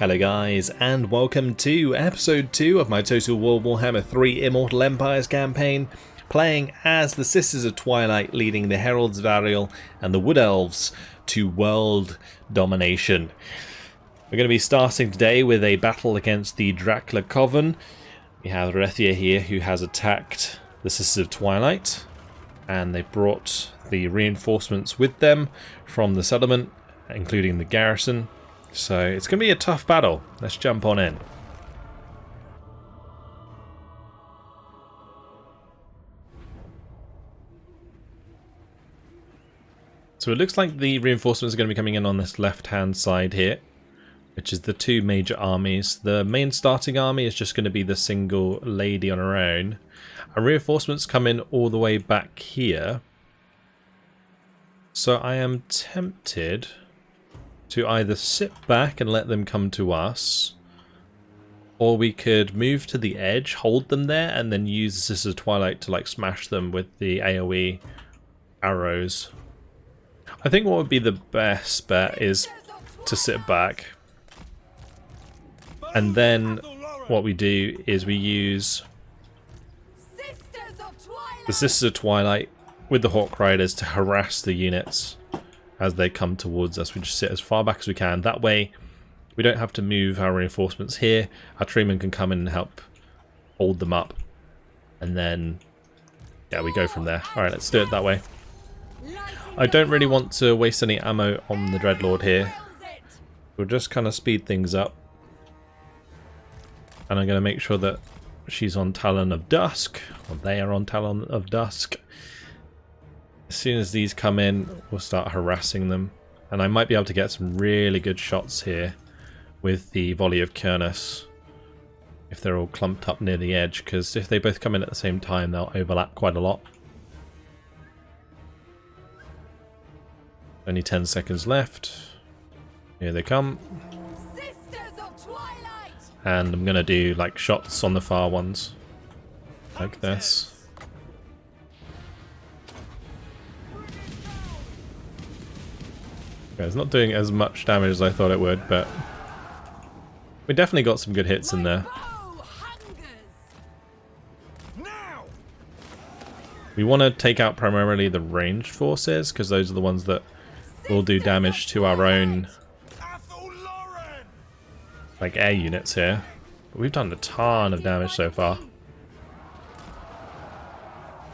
Hello guys, and welcome to episode 2 of my Total War Warhammer 3 Immortal Empires campaign, playing as the Sisters of Twilight, leading the Heralds of Ariel and the Wood Elves to world domination. We're going to be starting today with a battle against the Dracula Coven. We have Rethia here, who has attacked the Sisters of Twilight, and they brought the reinforcements with them from the settlement, including the garrison. So it's going to be a tough battle. Let's jump on in. So it looks like the reinforcements are going to be coming in on this left-hand side here, which is the two major armies. The main starting army is just going to be the single lady on her own. And reinforcements come in all the way back here. So I am tempted to either sit back and let them come to us, or we could move to the edge, hold them there, and then use the Sisters of Twilight to like smash them with the AoE arrows. I think what would be the best bet is to sit back, and then what we do is we use the Sisters of Twilight with the Hawk Riders to harass the units as they come towards us. We just sit as far back as we can. That way we don't have to move our reinforcements here. Our treemen can come in and help hold them up, and then yeah, we go from there. Alright, let's do it that way. I don't really want to waste any ammo on the Dreadlord here. We'll just kind of speed things up, and I'm going to make sure that she's on Talon of Dusk, or they are on Talon of Dusk. As soon as these come in, we'll start harassing them, and I might be able to get some really good shots here with the volley of Kernus if they're all clumped up near the edge, because if they both come in at the same time, they'll overlap quite a lot. Only 10 seconds left. Here they come. And I'm going to do like shots on the far ones, like this. Okay, it's not doing as much damage as I thought it would, but we definitely got some good hits in there. We want to take out primarily the ranged forces, because those are the ones that will do damage to our own like air units here. But we've done a ton of damage so far.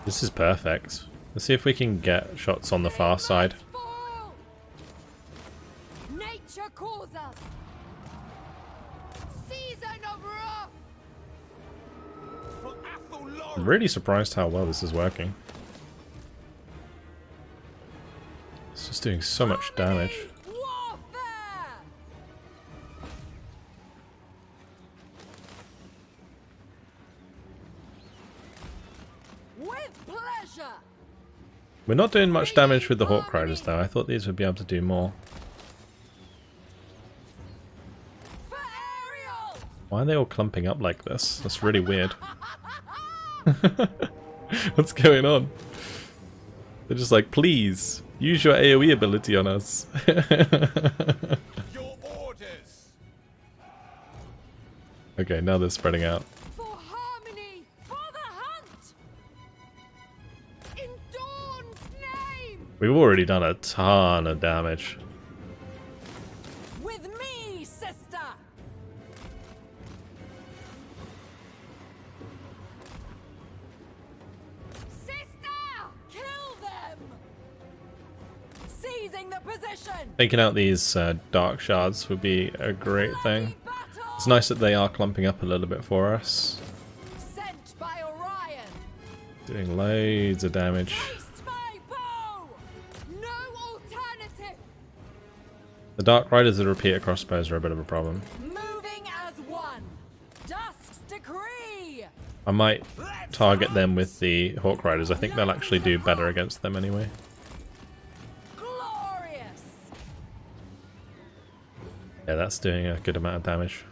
This is perfect. Let's see if we can get shots on the far side. I'm really surprised how well this is working. It's just doing so much damage. We're not doing much damage with the Hawk Riders though. I thought these would be able to do more. Why are they all clumping up like this? That's really weird. What's going on? They're just like, please, use your AoE ability on us. Your orders. Okay, now they're spreading out. For harmony, for the hunt. In Dawn's name. We've already done a ton of damage. With me, sister. Taking out these dark shards would be a great thing. It's nice that they are clumping up a little bit for us. Sent by Orion. Doing loads of damage. Waste my bow. No alternative. The Dark Riders that repeater crossbows are a bit of a problem. Moving as one. Dusk's decree. I might target them with the Hawk Riders. I think they'll actually do better against them anyway. Yeah, that's doing a good amount of damage.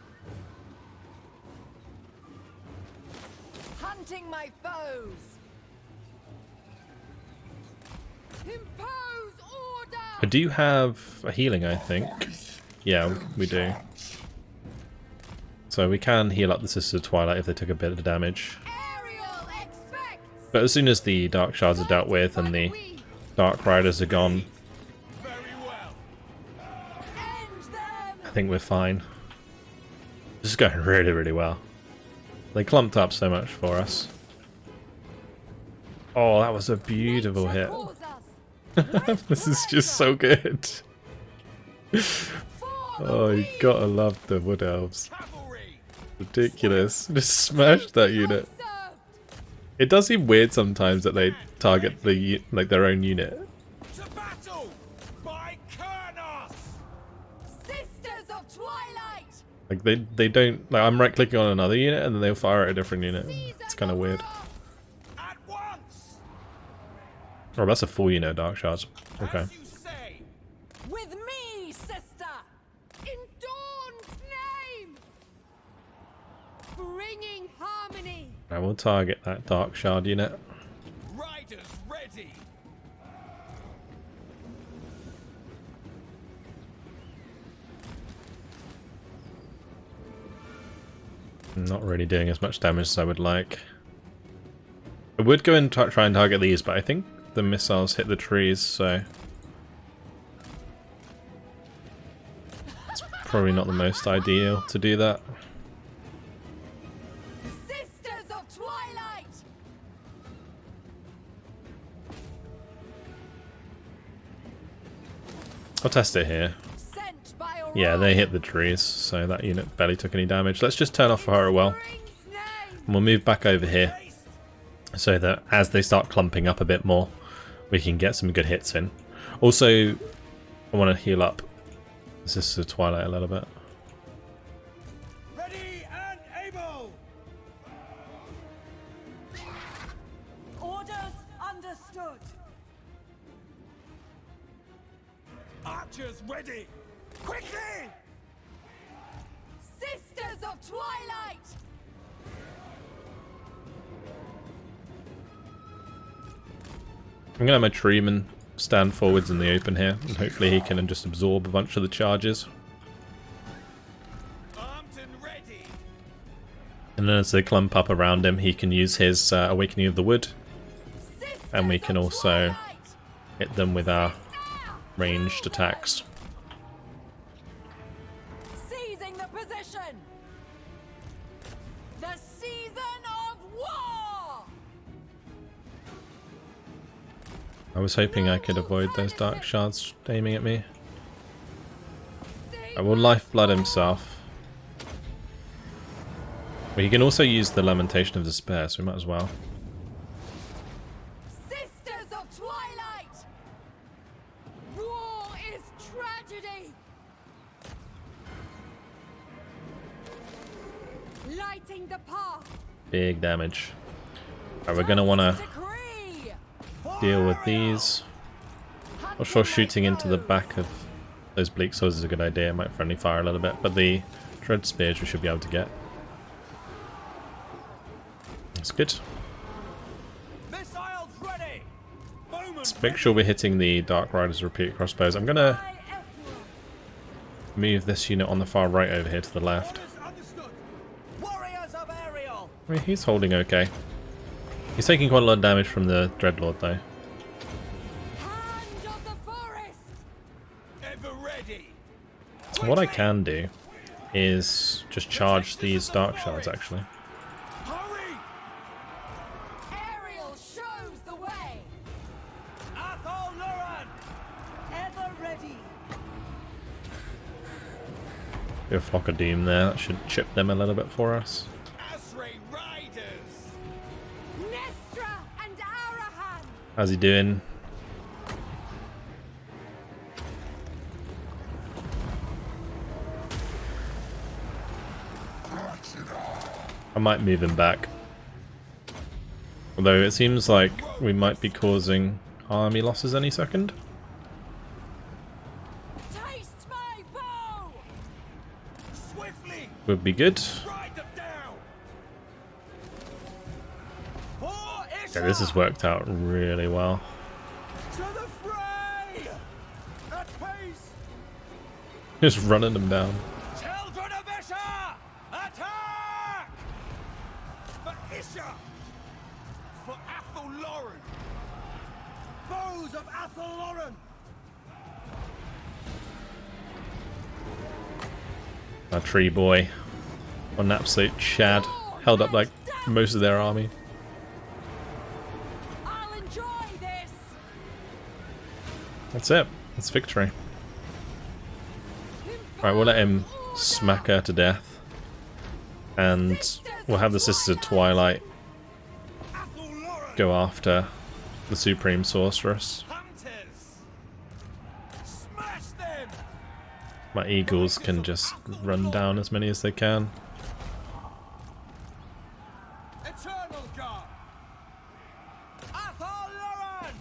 Hunting my foes. Impose order. I do have a healing, I think. Yeah, we do. So we can heal up the Sisters of Twilight if they took a bit of damage. Ariel expects. But as soon as the Dark Shards are dealt with and the Dark Riders are gone, End them. I think we're fine. This is going really, really well. They clumped up so much for us. Oh, that was a beautiful hit. Calls us. This is just so good. Oh, you gotta love the Wood Elves. Ridiculous. Just smashed that unit. It does seem weird sometimes that they target the their own unit. To battle by CARNAGE. Sisters of Twilight. Like they don't like I'm right clicking on another unit and then they'll fire at a different unit. It's kind of weird. At once. Oh, that's a full unit of Dark Shards. Okay. As you say. With me, sister. In Dawn's name. Bringing harmony. I will target that Dark Shard unit. Riders ready. Not really doing as much damage as I would like. I would go and try and target these, but I think the missiles hit the trees, so it's probably not the most ideal to do that. Sisters of Twilight. I'll test it here. Sent by Orion. Yeah, they hit the trees, so that unit barely took any damage. Let's just turn off Harrowell, and we'll move back over here, so that as they start clumping up a bit more, we can get some good hits in. Also, I want to heal up the Sisters of Twilight a little bit. Ready and able. Orders understood. Archers ready. Quickly. Sisters of Twilight. I'm going to have my Treeman stand forwards in the open here, and hopefully he can just absorb a bunch of the charges. Armed and ready. And then as they clump up around him, he can use his Awakening of the Wood, and we can also hit them with our ranged attacks. Seizing the position. The season of war. I was hoping I could avoid those Dark Shards aiming at me. I will Lifeblood himself. But he can also use the Lamentation of Despair, so we might as well. Sisters of Twilight. War is tragedy. Lighting the path. Big damage. Alright, we're going to want to Decree. deal with these. Not sure shooting into the back of those Bleak Swords is a good idea. It might friendly fire a little bit, but the Dread Spears we should be able to get. That's good. Missiles ready. Bowman Let's make sure we're hitting the Dark Riders repeat crossbows. I'm going to move this unit on the far right over here to the left. Orders understood. Warriors of Ariel. I mean, he's holding okay. He's taking quite a lot of damage from the Dreadlord though. Hand of the forest. Ever ready. What I can do is just charge these Dark Shards actually. Hurry. Ariel shows the way. Athol Luran. Ever ready. Do a Flock of Doom there. That should chip them a little bit for us. Asray Riders. Nestra and Arahan. How's he doing? I might move him back. Although it seems like we might be causing army losses any second. Taste my bow. Swiftly. Would be good. Ride them down. For Okay, Ishar. this has worked out really well. To the fray. At pace. Just running them down. Children of Ishar. Attack! For Isha! For Athel Lauren! Bows of Athel Lauren! Our tree boy. What an absolute Chad. Held up like most of their army. I'll enjoy this. That's it. That's victory. Right, we'll let him smack her to death. And we'll have the Sisters of Twilight Athel Lauren! go after the Supreme Sorceress. Hunters! Smash them! My eagles can just run down as many as they can. Eternal God! Athel Lauren!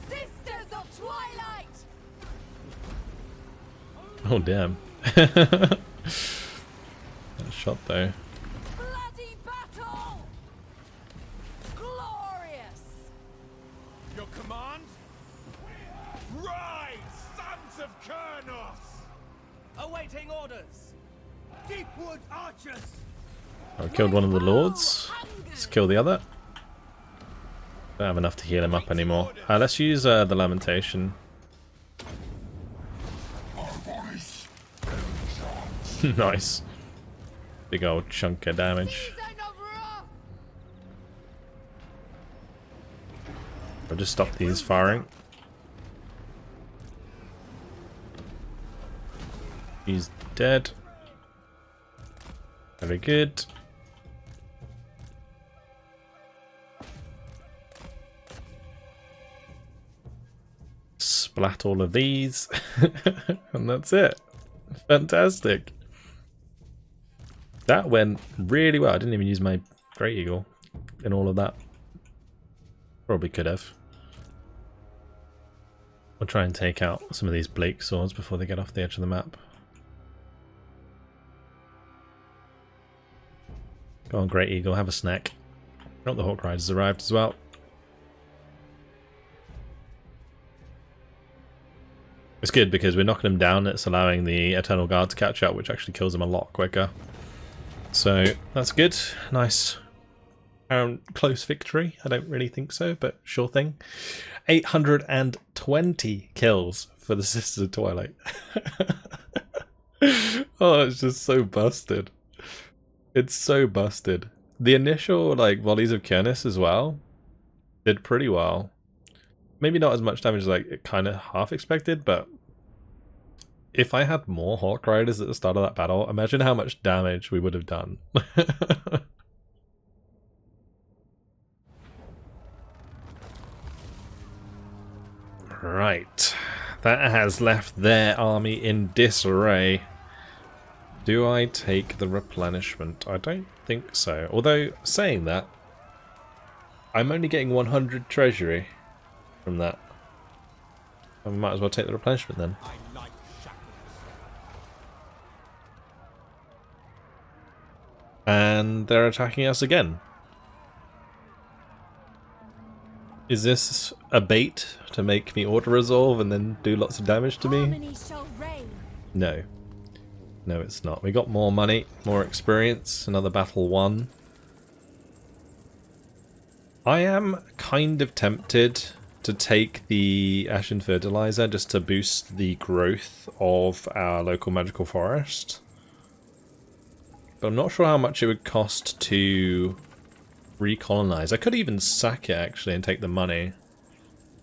Sisters of Twilight. Oh damn. That shot though. Bloody battle. Glorious. Your command? Rise, sons of Kurnos! Awaiting orders! Deepwood archers! I killed one of the lords. Let's kill the other. Don't have enough to heal him up anymore. Let's use the Lamentation. Nice. Big old chunk of damage. Season of wrath. I'll just stop these firing. He's dead. Very good. Splat all of these. And that's it. Fantastic. That went really well. I didn't even use my Great Eagle in all of that. Probably could have. We'll try and take out some of these Blake swords before they get off the edge of the map. Go on, Great Eagle, have a snack. Oh, the Hawk Riders arrived as well. It's good because we're knocking them down. It's allowing the Eternal Guard to catch up, which actually kills them a lot quicker. So that's good. Nice. Close victory. I don't really think so, but sure thing. 820 kills for the Sisters of Twilight. Oh, it's just so busted. It's so busted. The initial volleys of Kurnis as well did pretty well. Maybe not as much damage as it kind of half expected, but if I had more Hawk Riders at the start of that battle, imagine how much damage we would have done. Right. That has left their army in disarray. Do I take the replenishment? I don't think so. Although, saying that, I'm only getting 100 treasury from that. I might as well take the replenishment then. I like shackles. And they're attacking us again. Is this a bait to make me auto-resolve and then do lots of damage to me? Harmony shall reign. No. No, it's not. We got more money, more experience, another battle won. I am kind of tempted to take the Ashen Fertilizer just to boost the growth of our local magical forest. But I'm not sure how much it would cost to recolonize. I could even sack it actually and take the money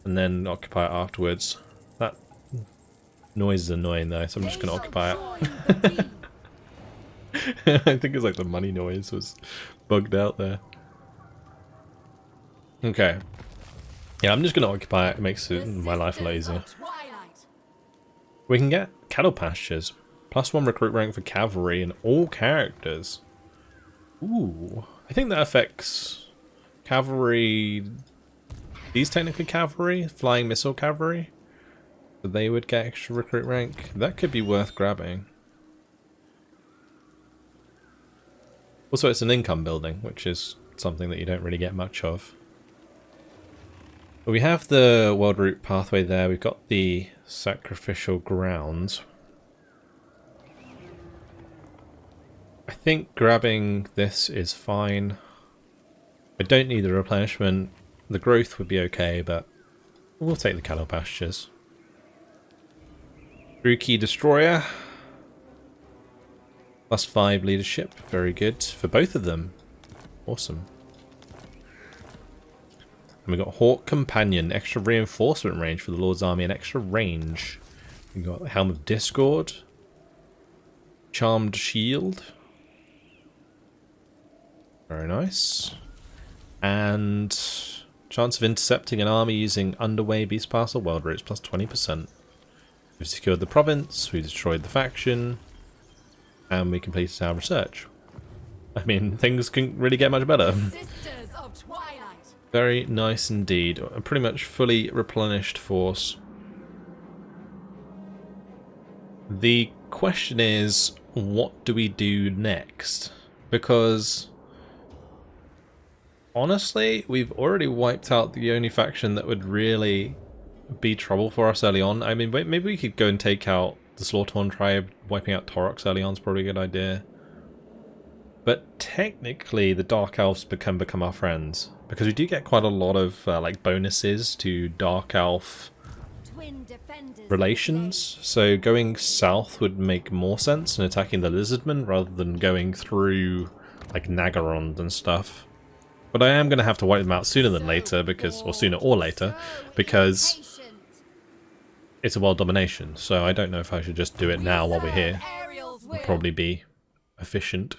and then occupy it afterwards. That noise is annoying though, so I'm just going to occupy it. I think it's the money noise was bugged out there. Okay. Yeah, I'm just going to occupy it. It makes my life a lot easier. We can get cattle pastures. +1 recruit rank for cavalry and all characters. Ooh. I think that affects cavalry. These technically cavalry, flying missile cavalry. So they would get extra recruit rank. That could be worth grabbing. Also, it's an income building, which is something that you don't really get much of. But we have the world route pathway there. We've got the sacrificial grounds. think grabbing this is fine. I don't need the replenishment. The growth would be okay, but we'll take the cattle pastures. Dracula Destroyer. +5 leadership. Very good for both of them. Awesome. And we got Hawk Companion. Extra reinforcement range for the Lord's Army and extra range. We got Helm of Discord. Charmed Shield. Very nice. And chance of intercepting an army using Underway, Beast Pass, or World Routes +20%. We've secured the province, we destroyed the faction, and we completed our research. I mean, things couldn't really get much better. Sisters of Twilight. Very nice indeed. A pretty much fully replenished force. The question is, what do we do next? Because honestly, we've already wiped out the only faction that would really be trouble for us early on. I mean, maybe we could go and take out the Slaughterhorn tribe. Wiping out Taurox early on is probably a good idea. But technically, the Dark Elves can become our friends, because we do get quite a lot of like bonuses to Dark Elf relations. So going south would make more sense in attacking the Lizardmen rather than going through like Nagarond and stuff. But I am going to have to wipe them out sooner than later, because, or sooner or later, because it's a world domination. So I don't know if I should just do it now while we're here. Would probably be efficient.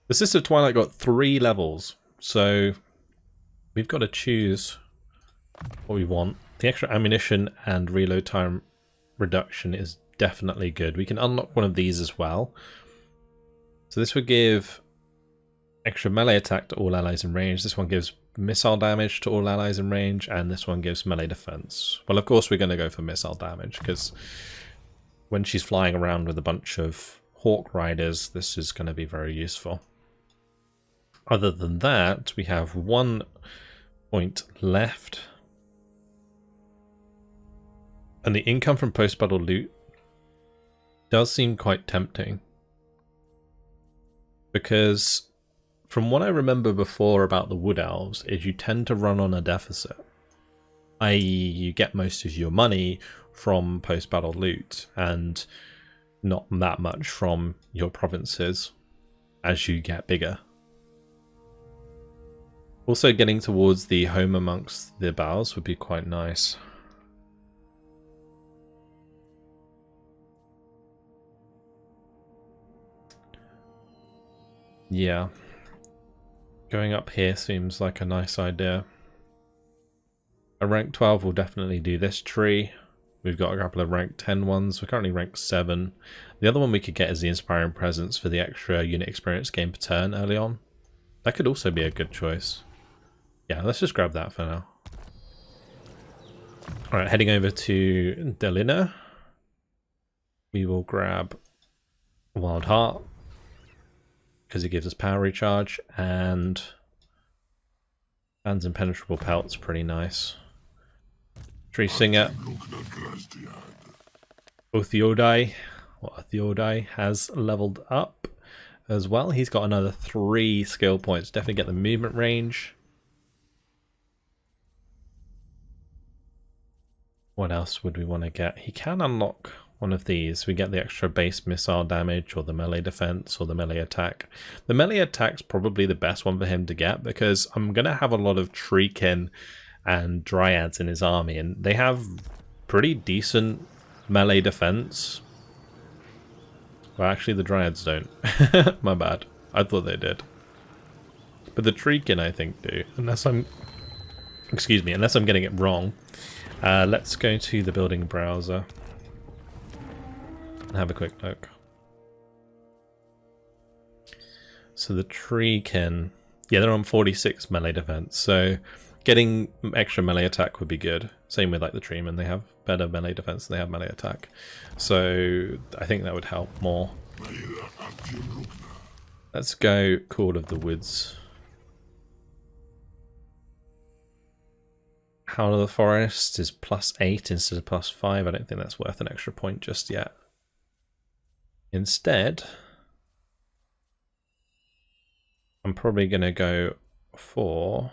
The Sister of Twilight got 3 levels, so we've got to choose what we want. The extra ammunition and reload time reduction is definitely good. We can unlock one of these as well. So this would give extra melee attack to all allies in range. This one gives missile damage to all allies in range, and this one gives melee defense. Well, of course we're going to go for missile damage, because when she's flying around with a bunch of Hawk Riders, this is going to be very useful. Other than that, we have 1 point left. And the income from post-battle loot does seem quite tempting. Because from what I remember before about the Wood Elves, is you tend to run on a deficit. I.e. you get most of your money from post-battle loot, and not that much from your provinces as you get bigger. Also, getting towards the home amongst the Bows would be quite nice. Yeah. Going up here seems like a nice idea. A rank 12 will definitely do this tree. We've got a couple of rank 10 ones. We're currently rank 7. The other one we could get is the Inspiring Presence for the extra unit experience gain per turn early on. That could also be a good choice. Yeah, let's just grab that for now. Alright, heading over to Delina. We will grab Wild Heart, because it gives us power recharge, and Band's Impenetrable Pelt's pretty nice. Tree Singer. Othiodai has leveled up as well. He's got another 3 skill points. Definitely get the movement range. What else would we want to get? He can unlock one of these. We get the extra base missile damage, or the melee defense, or the melee attack. The melee attack's probably the best one for him to get, because I'm going to have a lot of Treekin and Dryads in his army, and they have pretty decent melee defense. Well, actually the Dryads don't. My bad. I thought they did. But the Treekin I think do, unless I'm getting it wrong. Let's go to the building browser and have a quick look. So the Treekin, yeah, they're on 46 melee defense, so getting extra melee attack would be good. Same with like the Treemen, they have better melee defense than they have melee attack. So I think that would help more. Let's go Call of the Woods. Howl of the Forest is +8 instead of +5. I don't think that's worth an extra point just yet. Instead, I'm probably going to go for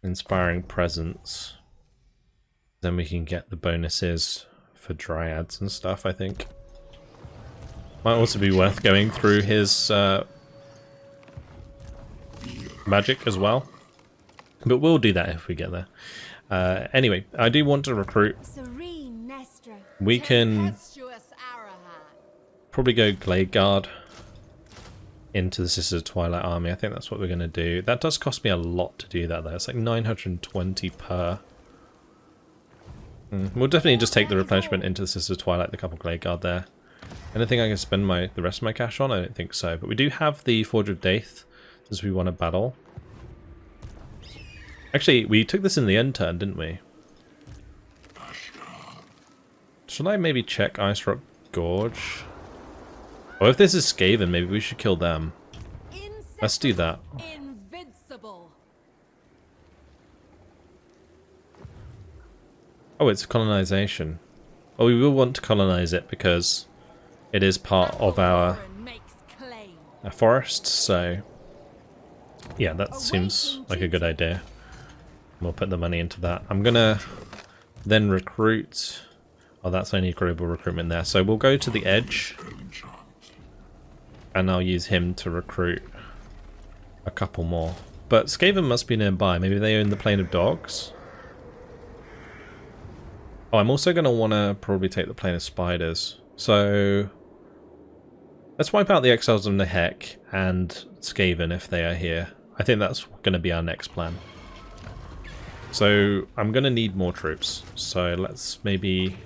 Inspiring Presence. Then we can get the bonuses for Dryads and stuff, I think. Might also be worth going through his magic as well. But we'll do that if we get there. Anyway, I do want to recruit. We can probably go Glade Guard into the Sisters of Twilight army. I think that's what we're going to do. That does cost me a lot to do that though. It's like 920 per. We'll definitely just take the replenishment into the Sisters of Twilight, the couple Glade Guard there. Anything I can spend the rest of my cash on? I don't think so. But we do have the Forge of Death since we won a battle. Actually, we took this in the end turn, didn't we? Should I maybe check Ice Rock Gorge? Or if this is Skaven, maybe we should kill them. Let's do that. Invincible. Oh, it's colonization. Oh, we will want to colonize it because it is part of our forest, so yeah, that seems like a good idea. We'll put the money into that. I'm gonna then recruit. Oh, that's only global recruitment there. So we'll go to the edge. And I'll use him to recruit a couple more. But Skaven must be nearby. Maybe they own the Plain of Dogs. Oh, I'm also going to want to probably take the Plain of Spiders. So let's wipe out the Exiles of Nehek and Skaven if they are here. I think that's going to be our next plan. So I'm going to need more troops. So let's maybe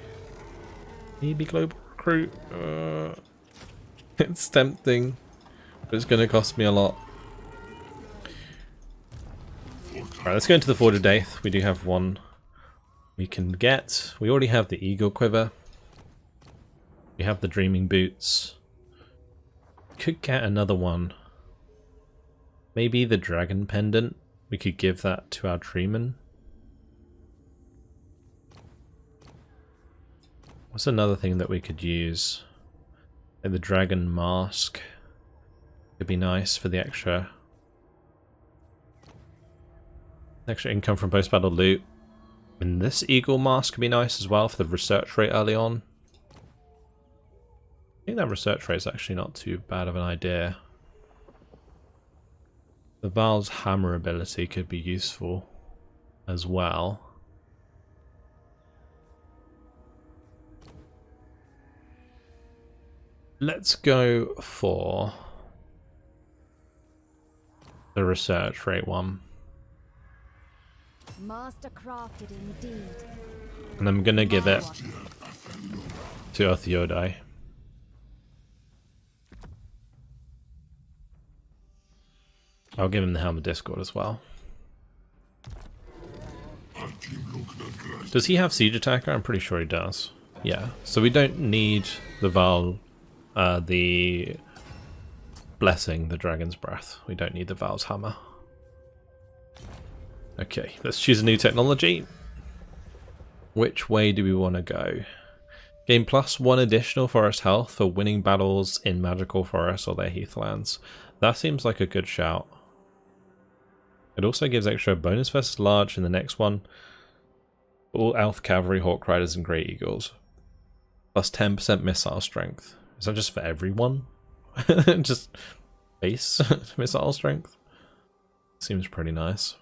global recruit. It's tempting, but it's going to cost me a lot. Alright, let's go into the Forge of Death. We do have one we can get. We already have the Eagle Quiver. We have the Dreaming Boots. Could get another one. Maybe the Dragon Pendant. We could give that to our Treeman. What's another thing that we could use? Like the Dragon Mask could be nice for the extra income from post-battle loot. And this Eagle Mask could be nice as well for the research rate early on. I think that research rate is actually not too bad of an idea. The Val's Hammer ability could be useful as well. Let's go for the research rate one. Mastercrafted indeed. And I'm gonna give it to Othiodai. I'll give him the Helm of Discord as well. Does he have Siege Attacker? I'm pretty sure he does. Yeah, so we don't need the Val, the Blessing, the Dragon's Breath. We don't need the Val's Hammer. Okay, let's choose a new technology. Which way do we want to go? Gain +1 additional forest health for winning battles in magical forests or their heathlands. That seems like a good shout. It also gives extra bonus versus large in the next one. All elf cavalry, hawk riders, and great eagles. +10% missile strength. Is that just for everyone? Just base missile strength? Seems pretty nice.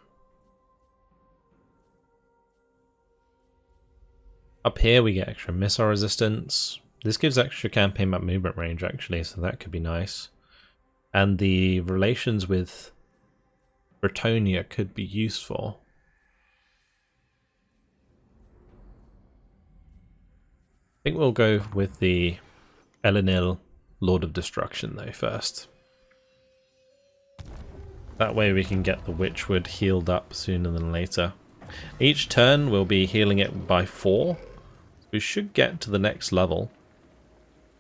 Up here we get extra missile resistance. This gives extra campaign map movement range actually, so that could be nice. And the relations with Bretonia could be useful. I think we'll go with the Elenil Lord of Destruction though first. That way we can get the Witchwood healed up sooner than later. Each turn we'll be healing it by 4. We should get to the next level.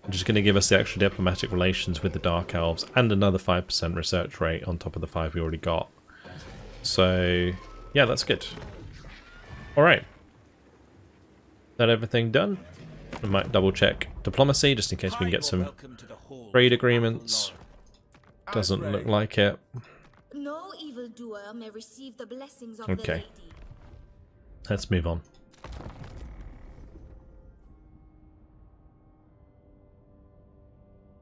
Which is going to give us the extra diplomatic relations with the Dark Elves and another 5% research rate on top of the 5 we already got. So yeah, that's good. Alright. That everything done? We might double check diplomacy just in case we can get some trade agreements. Doesn't look like it. No evildoer may receive the blessings of Okay. the lady. Let's move on.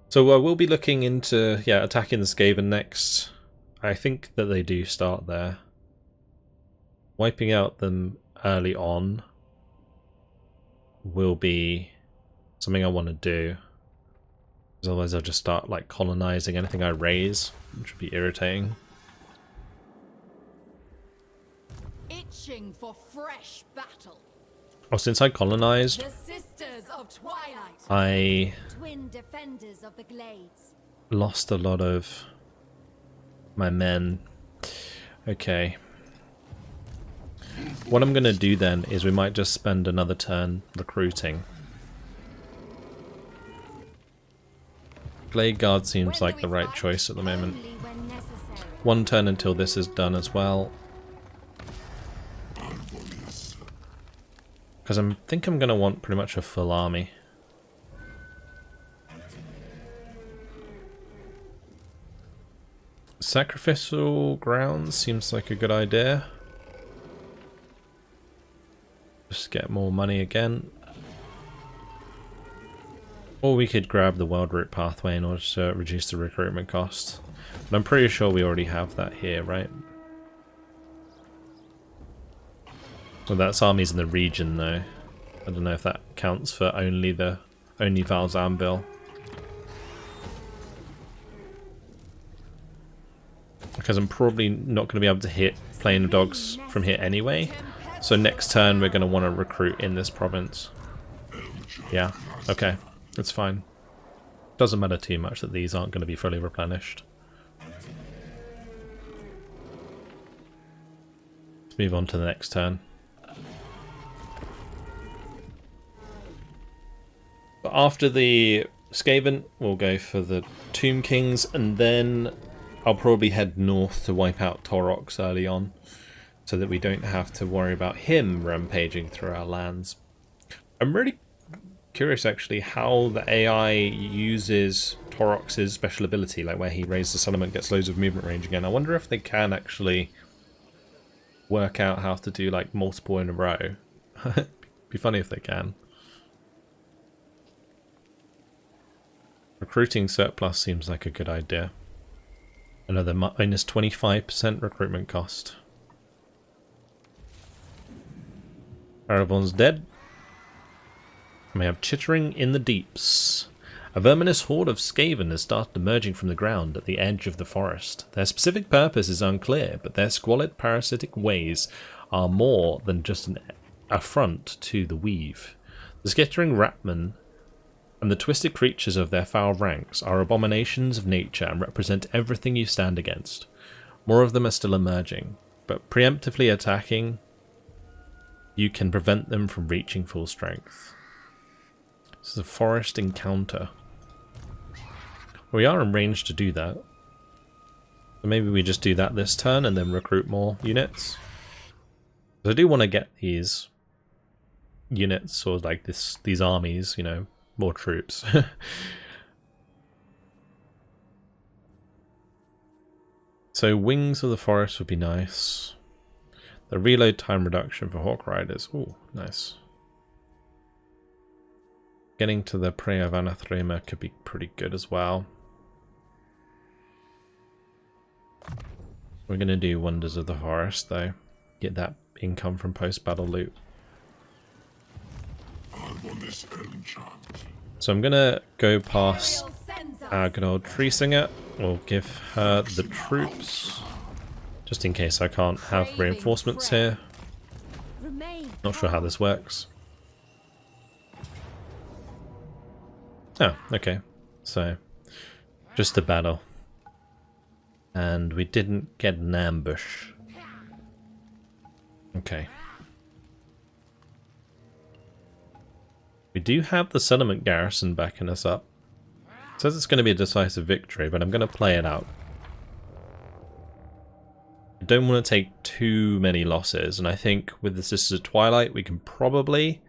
So we'll be looking into, attacking the Skaven next. I think that they do start there. Wiping out them early on will be something I want to do. Because otherwise I'll just start like colonizing anything I raise, which would be irritating. Itching for fresh battle. Oh, since I colonized, The Sisters of Twilight. I Twin defenders of the Glades. lost a lot of my men. Okay. What I'm going to do then is we might just spend another turn recruiting. Glade Guard seems like the right choice at the moment. Only when necessary. One turn until this is done as well. Because I think I'm going to want pretty much a full army. Sacrificial grounds seems like a good idea. Just get more money again. Or we could grab the World Route pathway in order to reduce the recruitment cost. But I'm pretty sure we already have that here, right? Well, that's armies in the region, though. I don't know if that counts for only Val's Anvil. Because I'm probably not going to be able to hit Plain of Dogs from here anyway. So next turn we're going to want to recruit in this province. Yeah, okay, that's fine. Doesn't matter too much that these aren't going to be fully replenished. Let's move on to the next turn. But after the Skaven, we'll go for the Tomb Kings, and then I'll probably head north to wipe out Torox early on, so that we don't have to worry about him rampaging through our lands. I'm really curious actually how the AI uses Torox's special ability, like where he raises the settlement, gets loads of movement range again. I wonder if they can actually work out how to do like multiple in a row. Be funny if they can. Recruiting surplus seems like a good idea. Another minus 25% recruitment cost. Aragorn's dead. And we have Chittering in the Deeps. A verminous horde of Skaven has started emerging from the ground at the edge of the forest. Their specific purpose is unclear, but their squalid parasitic ways are more than just an affront to the weave. The skittering rapmen and the twisted creatures of their foul ranks are abominations of nature and represent everything you stand against. More of them are still emerging, but preemptively attacking, you can prevent them from reaching full strength. This is a forest encounter. We are in range to do that. So maybe we just do that this turn and then recruit more units. But I do want to get these units, or like these armies, you know, more troops. So Wings of the Forest would be nice. The reload time reduction for Hawk Riders. Ooh, nice. Getting to the Prey of Anathema could be pretty good as well. We're going to do Wonders of the Forest though. Get that income from post-battle loot. So I'm going to go past our good old Tree Singer. We'll give her the troops. Just in case I can't have reinforcements here. Not sure how this works. Oh, okay. So, just a battle. And we didn't get an ambush. Okay. We do have the settlement garrison backing us up. It says it's going to be a decisive victory, but I'm going to play it out. I don't want to take too many losses, and I think with the Sisters of Twilight we can probably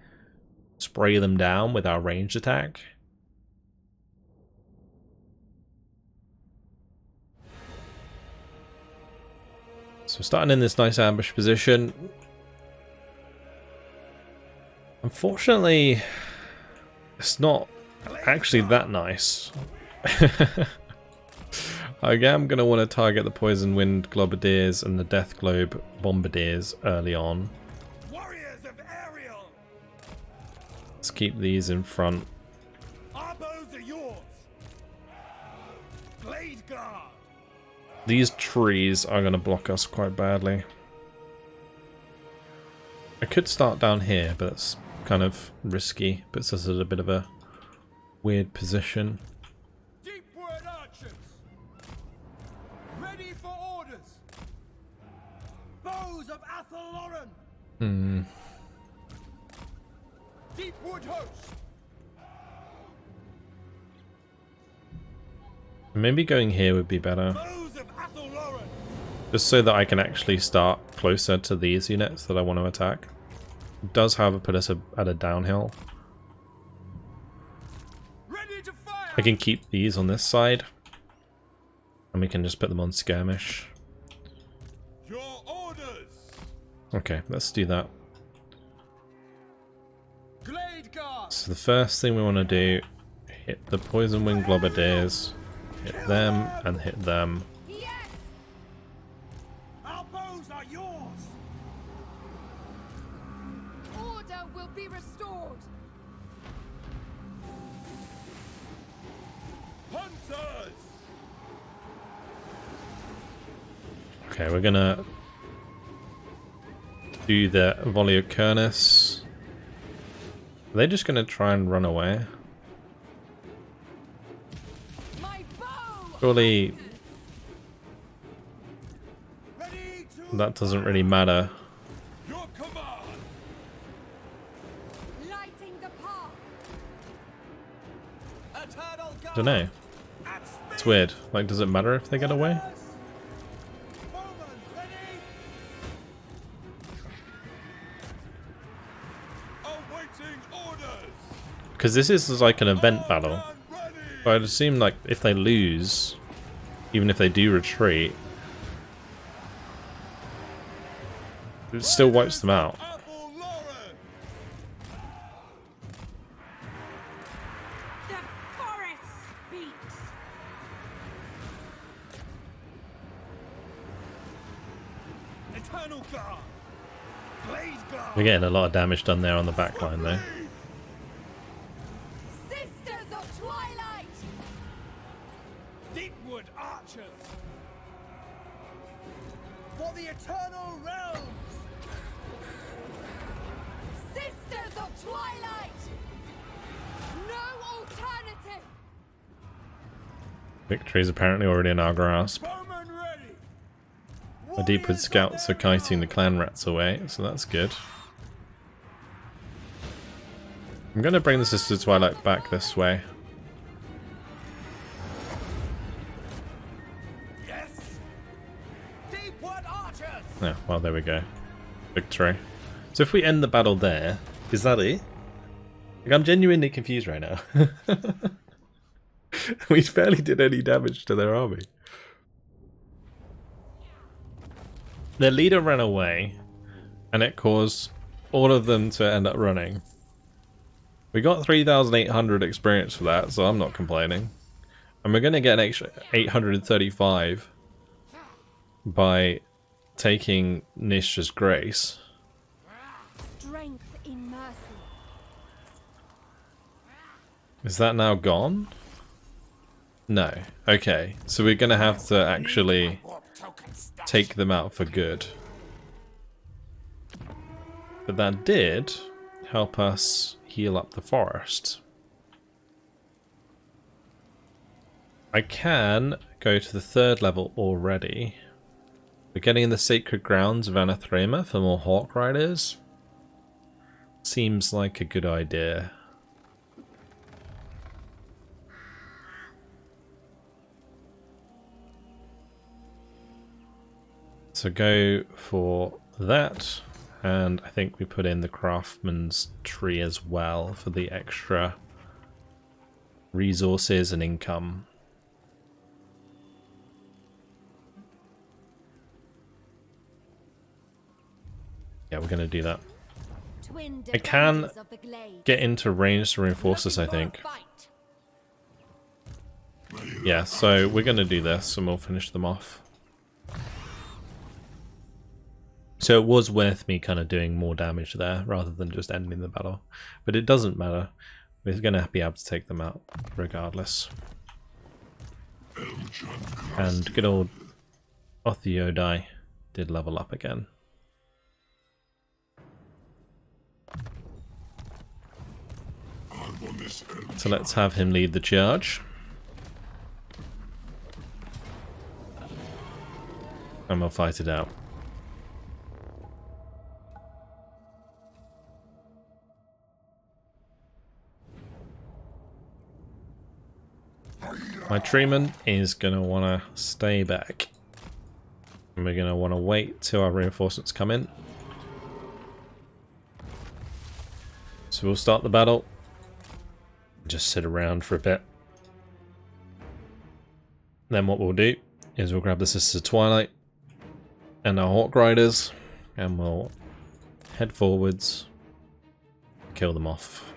spray them down with our ranged attack. So starting in this nice ambush position. Unfortunately, it's not actually that nice. I am going to want to target the Poison Wind Globadiers and the Death Globe Bombardiers early on. Warriors of Ariel! Let's keep these in front. Our bows are yours! Blade guard! These trees are going to block us quite badly. I could start down here, but it's kind of risky. Puts us at a bit of a weird position. Deepward archers! Ready for orders! Bows of Athaloran! Deepwood host! Maybe going here would be better. Bows of Athaloran! Just so that I can actually start closer to these units that I want to attack. It does, however, put us at a downhill. Ready to fire! I can keep these on this side. And we can just put them on skirmish. Your orders! Okay, let's do that. Glade guard! So the first thing we want to do, hit the Poison Wing Globadiers, hit them, and hit them. Yes! Our bows are yours! Order will be restored! Hunters! Okay, we're gonna do the volley of Kernus. Are they just gonna try and run away? My bow! Surely Ready to that doesn't really matter. your command! Lighting the path! Eternal guard! Dunno. At speed! It's weird. Like, does it matter if they get away? Bowman, ready! Awaiting orders! Because this is like an event battle. Bowman, ready! But I'd assume, like, if they lose, even if they do retreat, it still wipes them out. Athaloran! The forest speaks. Eternal guard! Blade guard! We're getting a lot of damage done there on the back line, though. Sisters of Twilight! Deepwood archers! For the eternal realms! Sisters of Twilight! No alternative! Victory is apparently already in our grasp. Bowman ready! The Deepwood scouts are kiting the clan rats away, so that's good. I'm going to bring the Sister Twilight back this way. Yes! Deepwood archers! Yeah, well, there we go. Victory. So if we end the battle there, is that it? Like, I'm genuinely confused right now. We barely did any damage to their army. Their leader ran away, and it caused all of them to end up running. We got 3,800 experience for that, so I'm not complaining. And we're going to get an extra 835 by taking Nish's Grace. Strength in mercy. Is that now gone? No. Okay, so we're going to have to actually take them out for good. But that did help us heal up the forest. I can go to the 3rd level already. We're getting in the sacred grounds of Anathrema for more Hawk Riders. Seems like a good idea. So go for that, and I think we put in the craftsman's tree as well for the extra resources and income. Yeah, we're going to do that. Twin I can defenders of the glade. get into range to reinforce this, I think. Fight. Yeah, so we're going to do this and we'll finish them off. So it was worth me kind of doing more damage there rather than just ending the battle. But it doesn't matter. We're going to be able to take them out regardless. And good old Othiodai did level up again. So let's have him lead the charge. And we'll fight it out. My treeman is going to want to stay back. And we're going to want to wait till our reinforcements come in. So we'll start the battle. Just sit around for a bit. Then what we'll do is we'll grab the Sisters of Twilight and our Hawk Riders and we'll head forwards, kill them off.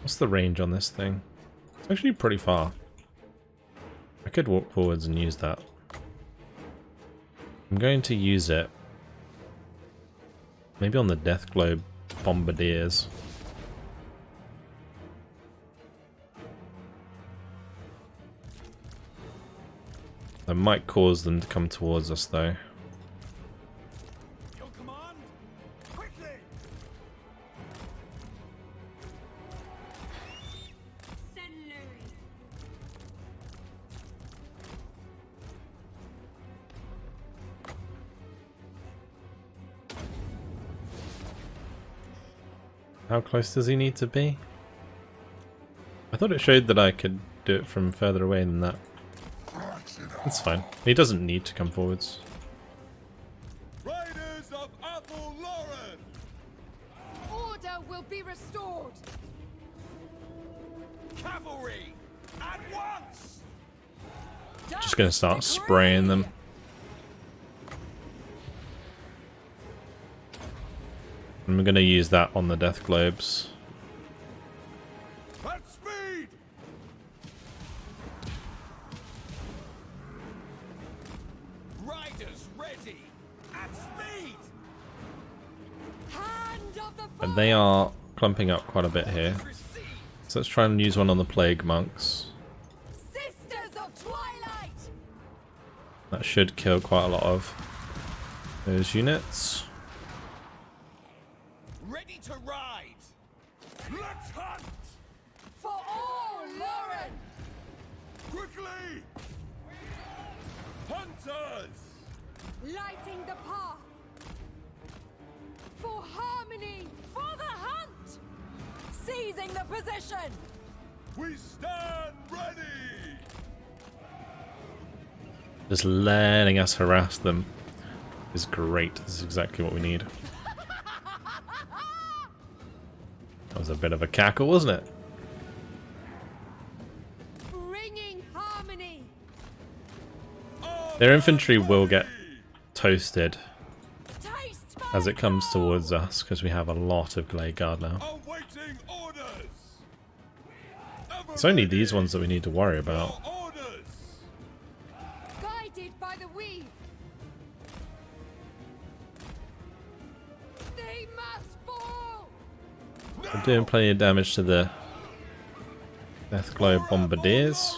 What's the range on this thing? It's actually pretty far. I could walk forwards and use that. I'm going to use it maybe on the Death Globe Bombardiers. That might cause them to come towards us though. Your command? Quickly! How close does he need to be? I thought it showed that I could do it from further away than that. That's fine. He doesn't need to come forwards. Riders of Athel Lauren! Order will be restored. Cavalry! At once! Just gonna start spraying them. And we're gonna use that on the Death Globes. At speed! Riders ready! At speed! Hand of the And they are clumping up quite a bit here. Receive! So let's try and use one on the Plague Monks. Sisters of Twilight. That should kill quite a lot of those units. Ready to ride! Let's hunt! For all Lauren. Quickly! Hunters! Lighting the path. For harmony. For the hunt. Seizing the position. We stand ready! Just letting us harass them is great. This is exactly what we need. That was a bit of a cackle, wasn't it? Bringing harmony. Their infantry will get toasted Taste as it comes towards us because we have a lot of Glade Guard now. Awaiting orders! It's only these ones that we need to worry about. Orders! guided by the weave. They must fall. We're doing plenty of damage to the Death Globe Bombardiers.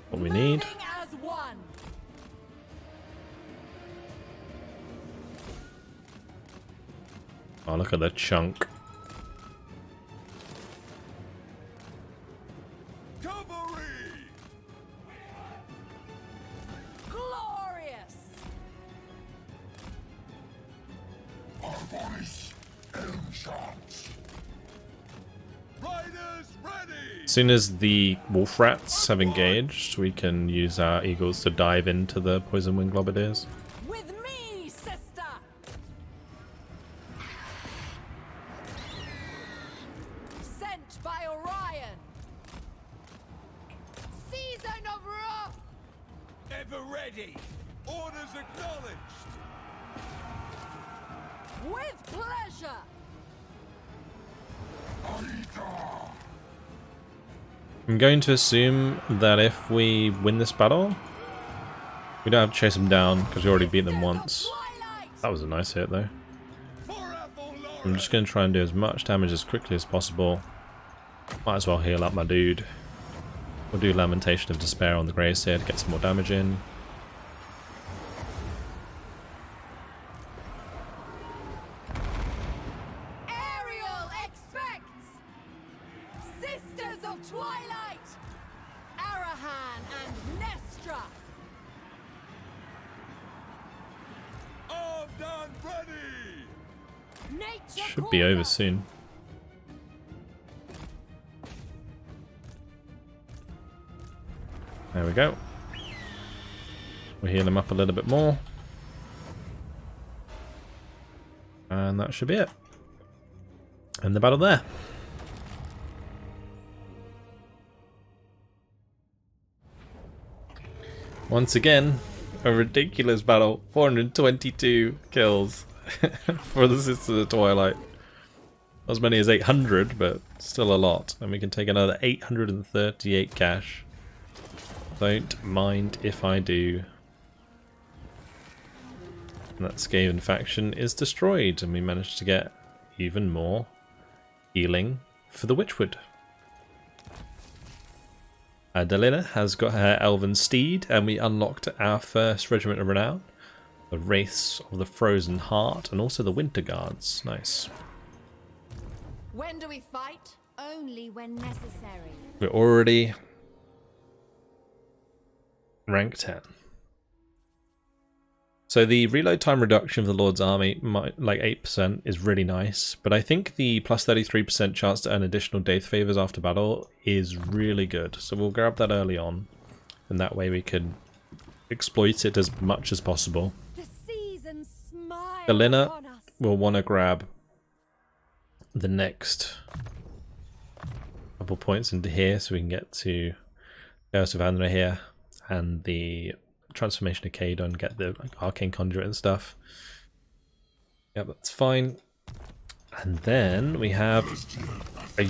What we need. Moving as one. Oh, look at the chunk. Cavalry! Glorious. Riders ready! As soon as the wolf rats have engaged, we can use our eagles to dive into the poison wing globadiers. With me, sister. Sent by Orion. Season of wrath. Ever ready! Orders acknowledged. With pleasure. I'm going to assume that if we win this battle, we don't have to chase them down because we already beat them once. That was a nice hit though. I'm just going to try and do as much damage as quickly as possible. Might as well heal up my dude. We'll do Lamentation of Despair on the Greyseer to get some more damage in. Ariel expects! Sisters of Twilight! Arahan and Nestra! Armed and ready. Nature Should be calls over us. soon. There we go. We'll heal him up a little bit more. And that should be it. End the battle there. Once again, a ridiculous battle. 422 kills for the Sisters of Twilight. Not as many as 800, but still a lot. And we can take another 838 cash. Don't mind if I do. And that Skaven faction is destroyed, and we managed to get even more healing for the Witchwood. Delina has got her Elven Steed, and we unlocked our first Regiment of Renown, the Wraiths of the Frozen Heart, and also the Winter Guards. Nice. When do we fight? Only when necessary. We're already rank 10. So the reload time reduction of the Lord's Army, like 8%, is really nice, but I think the plus 33% chance to earn additional Death Favors after battle is really good. So we'll grab that early on, and that way we can exploit it as much as possible. The season smiles Delina upon us. will want to grab the next couple points into here so we can get to Chaos of Andra here and the Transformation of Cadon and get the Arcane Conduit and stuff. Yeah, that's fine. And then we have a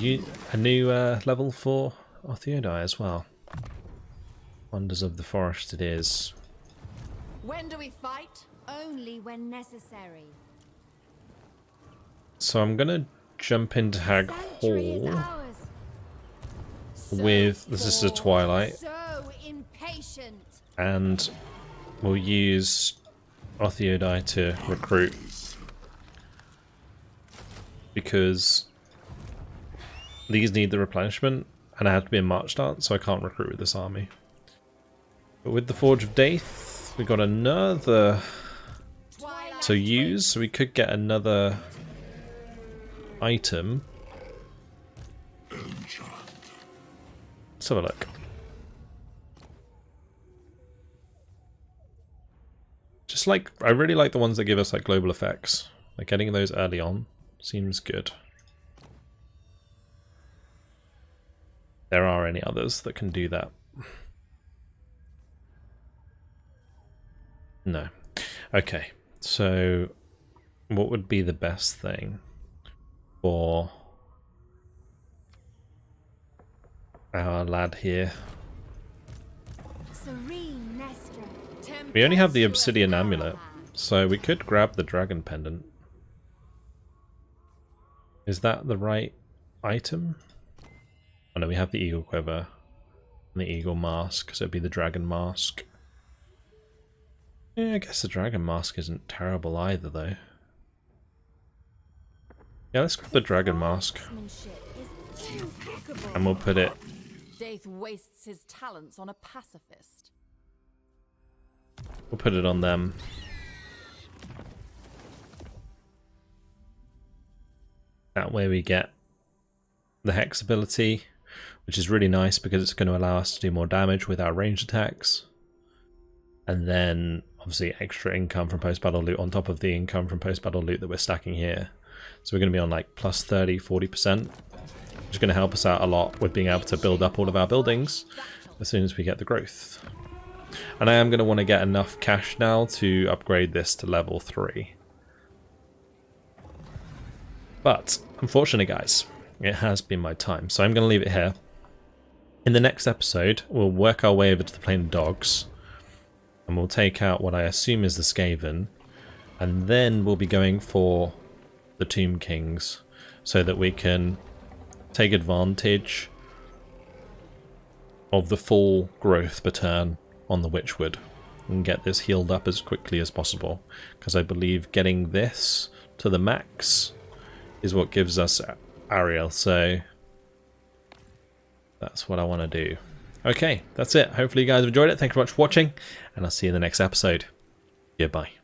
new level for Orthoedai as well. Wonders of the Forest it is. When do we fight? Only when necessary. So I'm gonna jump into Hag Sanctuary is Hall ours. with the Sisters of Twilight, So impatient. and we'll use Orthoedai to recruit, because these need the replenishment and I have to be in March start, so I can't recruit with this army. But with the Forge of Death, we got another Twilight to use, so we could get another item. Let's have a look. Just like, I really like the ones that give us like global effects. Like getting those early on seems good. There are any others that can do that. No. Okay, so what would be the best thing for our lad here? Serene Nestor. We only have the Obsidian Amulet, so we could grab the Dragon Pendant. Is that the right item? Oh no, we have the Eagle Quiver and the Eagle Mask, so it'd be the Dragon Mask. Yeah, I guess the Dragon Mask isn't terrible either, though. Yeah, let's grab the Dragon Mask, and we'll put it... Daith wastes his talents on a pacifist. We'll put it on them. That way we get the Hex ability, which is really nice because it's going to allow us to do more damage with our ranged attacks. And then, obviously, extra income from post-battle loot on top of the income from post-battle loot that we're stacking here. So we're going to be on like plus 30, 40%, which is going to help us out a lot with being able to build up all of our buildings as soon as we get the growth. And I am going to want to get enough cash now to upgrade this to level 3. But, unfortunately guys, it has been my time, so I'm going to leave it here. In the next episode, we'll work our way over to the Plane of Dogs, and we'll take out what I assume is the Skaven, and then we'll be going for the Tomb Kings, so that we can take advantage of the full growth per turn on the Witchwood and get this healed up as quickly as possible, because I believe getting this to the max is what gives us Ariel, so that's what I want to do. Okay, that's it. Hopefully you guys have enjoyed it. Thank you very much for watching, and I'll see you in the next episode. Goodbye.